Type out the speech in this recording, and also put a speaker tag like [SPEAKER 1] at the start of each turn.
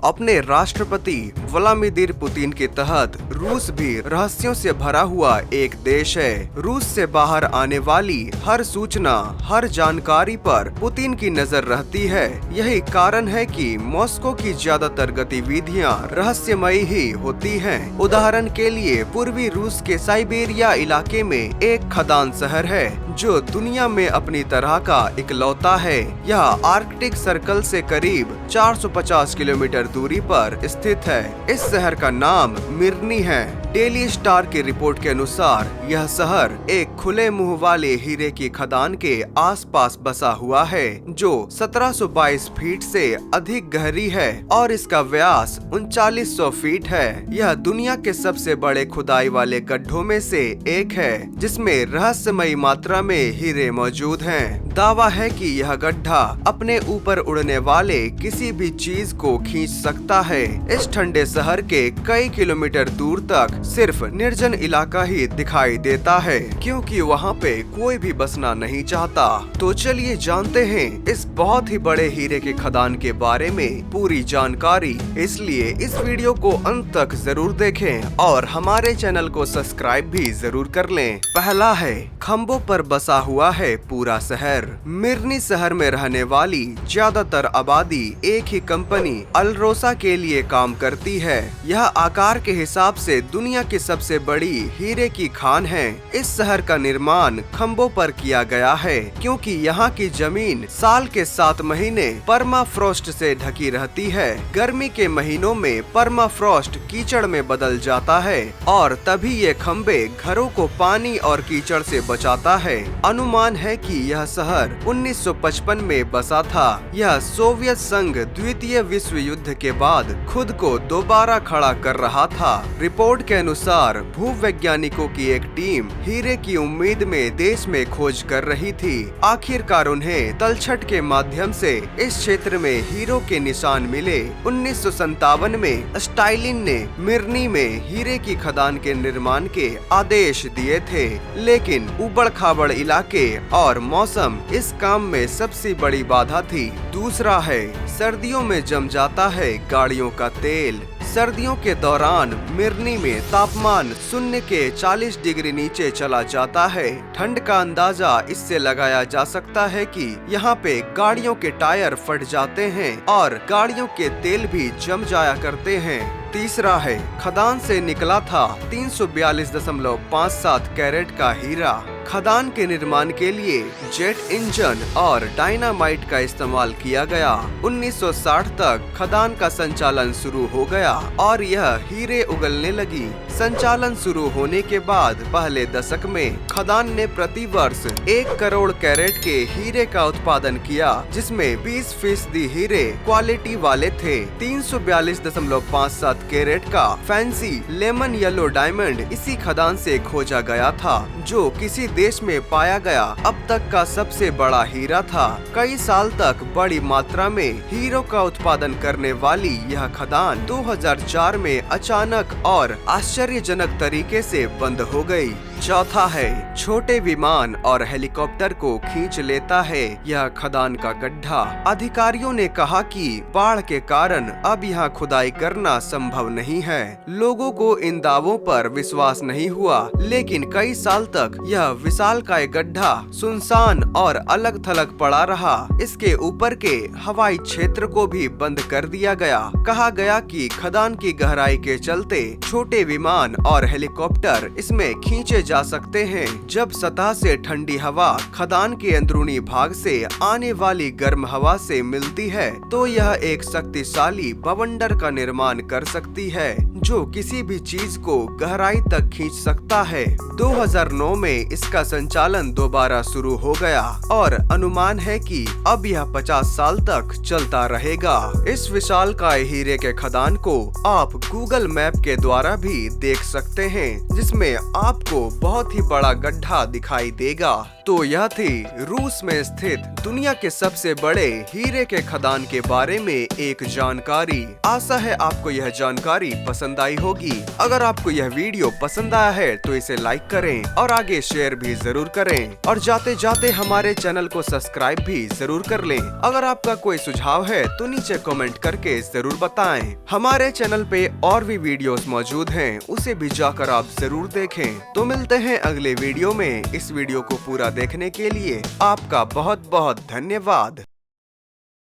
[SPEAKER 1] अपने राष्ट्रपति Vladimir Putin के तहत रूस भी रहस्यों से भरा हुआ एक देश है। रूस से बाहर आने वाली हर सूचना, हर जानकारी पर पुतिन की नजर रहती है। यही कारण है कि मॉस्को की ज्यादातर गतिविधियां रहस्यमयी ही होती हैं। उदाहरण के लिए पूर्वी रूस के साइबेरिया इलाके में एक खदान शहर है जो दुनिया में अपनी तरह का इकलौता है। यह आर्कटिक सर्कल से करीब 450 किलोमीटर दूरी पर स्थित है। इस शहर का नाम मिर्नी है। डेली स्टार की रिपोर्ट के अनुसार यह शहर एक खुले मुंह वाले हीरे की खदान के आसपास बसा हुआ है जो 1722 फीट से अधिक गहरी है और इसका व्यास 3900 फीट है। यह दुनिया के सबसे बड़े खुदाई वाले गड्ढों में से एक है जिसमें रहस्यमयी मात्रा में हीरे मौजूद हैं। दावा है कि यह गड्ढा अपने ऊपर उड़ने वाले किसी भी चीज को खींच सकता है। इस ठंडे शहर के कई किलोमीटर दूर तक सिर्फ निर्जन इलाका ही दिखाई देता है क्योंकि वहाँ पे कोई भी बसना नहीं चाहता। तो चलिए जानते हैं इस बहुत ही बड़े हीरे के खदान के बारे में पूरी जानकारी। इसलिए इस वीडियो को अंत तक जरूर देखें और हमारे चैनल को सब्सक्राइब भी जरूर कर लें। पहला है, खंभों पर बसा हुआ है पूरा शहर। मिर्नी शहर में रहने वाली ज्यादातर आबादी एक ही कंपनी अल्रोसा के लिए काम करती है। यह आकार के हिसाब से दुनिया की सबसे बड़ी हीरे की खान है। इस शहर का निर्माण खंभों पर किया गया है क्योंकि यहाँ की जमीन साल के 7 महीने परमाफ्रॉस्ट से ढकी रहती है। गर्मी के महीनों में परमाफ्रॉस्ट कीचड़ में बदल जाता है और तभी ये खंभे घरों को पानी और कीचड़ से बचाता है। अनुमान है कि यह शहर 1955 में बसा था। यह सोवियत संघ द्वितीय विश्व युद्ध के बाद खुद को दोबारा खड़ा कर रहा था। रिपोर्ट के अनुसार भूवैज्ञानिकों की एक टीम हीरे की उम्मीद में देश में खोज कर रही थी। आखिरकार उन्हें तलछट के माध्यम से इस क्षेत्र में हीरो के निशान मिले। 1957 में स्टालिन ने मिर्नी में हीरे की खदान के निर्माण के आदेश दिए थे, लेकिन उबड़ खाबड़ इलाके और मौसम इस काम में सबसे बड़ी बाधा थी। दूसरा है, सर्दियों में जम जाता है गाड़ियों का तेल। सर्दियों के दौरान मिर्नी में तापमान शून्य के 40 डिग्री नीचे चला जाता है। ठंड का अंदाजा इससे लगाया जा सकता है कि यहाँ पे गाड़ियों के टायर फट जाते हैं और गाड़ियों के तेल भी जम जाया करते हैं। तीसरा है, खदान से निकला था 342.57 कैरेट का हीरा। खदान के निर्माण के लिए जेट इंजन और डायनामाइट का इस्तेमाल किया गया। 1960 तक खदान का संचालन शुरू हो गया और यह हीरे उगलने लगी। संचालन शुरू होने के बाद पहले दशक में खदान ने प्रति वर्ष 1 करोड़ कैरेट के हीरे का उत्पादन किया, जिसमें 20% हीरे क्वालिटी वाले थे। 342.57 कैरेट का फैंसी लेमन येलो डायमंड इसी खदान से खोजा गया था, जो किसी देश में पाया गया अब तक का सबसे बड़ा हीरा था। कई साल तक बड़ी मात्रा में हीरो का उत्पादन करने वाली यह खदान 2004 में अचानक और आश्चर्यजनक तरीके से बंद हो गई। चौथा है, छोटे विमान और हेलीकॉप्टर को खींच लेता है यह खदान का गड्ढा। अधिकारियों ने कहा कि बाढ़ के कारण अब यहाँ खुदाई करना संभव नहीं है। लोगों को इन दावों पर विश्वास नहीं हुआ, लेकिन कई साल तक यह विशालकाय गड्ढा सुनसान और अलग थलग पड़ा रहा। इसके ऊपर के हवाई क्षेत्र को भी बंद कर दिया गया। कहा गया कि खदान की गहराई के चलते छोटे विमान और हेलीकॉप्टर इसमें खींचे जा सकते हैं। जब सतह से ठंडी हवा खदान के अंदरूनी भाग से आने वाली गर्म हवा से मिलती है तो यह एक शक्तिशाली बवंडर का निर्माण कर सकती है जो किसी भी चीज को गहराई तक खींच सकता है। 2009 में इसका संचालन दोबारा शुरू हो गया और अनुमान है कि अब यह 50 साल तक चलता रहेगा। इस विशालकाय हीरे के खदान को आप गूगल मैप के द्वारा भी देख सकते हैं, जिसमें आपको बहुत ही बड़ा गड्ढा दिखाई देगा। तो यह थी रूस में स्थित दुनिया के सबसे बड़े हीरे के खदान के बारे में एक जानकारी। आशा है आपको यह जानकारी पसंद पसंद आई होगी। अगर आपको यह वीडियो पसंद आया है तो इसे लाइक करें और आगे शेयर भी जरूर करें और जाते जाते हमारे चैनल को सब्सक्राइब भी जरूर कर लें। अगर आपका कोई सुझाव है तो नीचे कमेंट करके जरूर बताएं। हमारे चैनल पे और भी वीडियोस मौजूद हैं, उसे भी जाकर आप जरूर देखें। तो मिलते हैं अगले वीडियो में। इस वीडियो को पूरा देखने के लिए आपका बहुत बहुत धन्यवाद।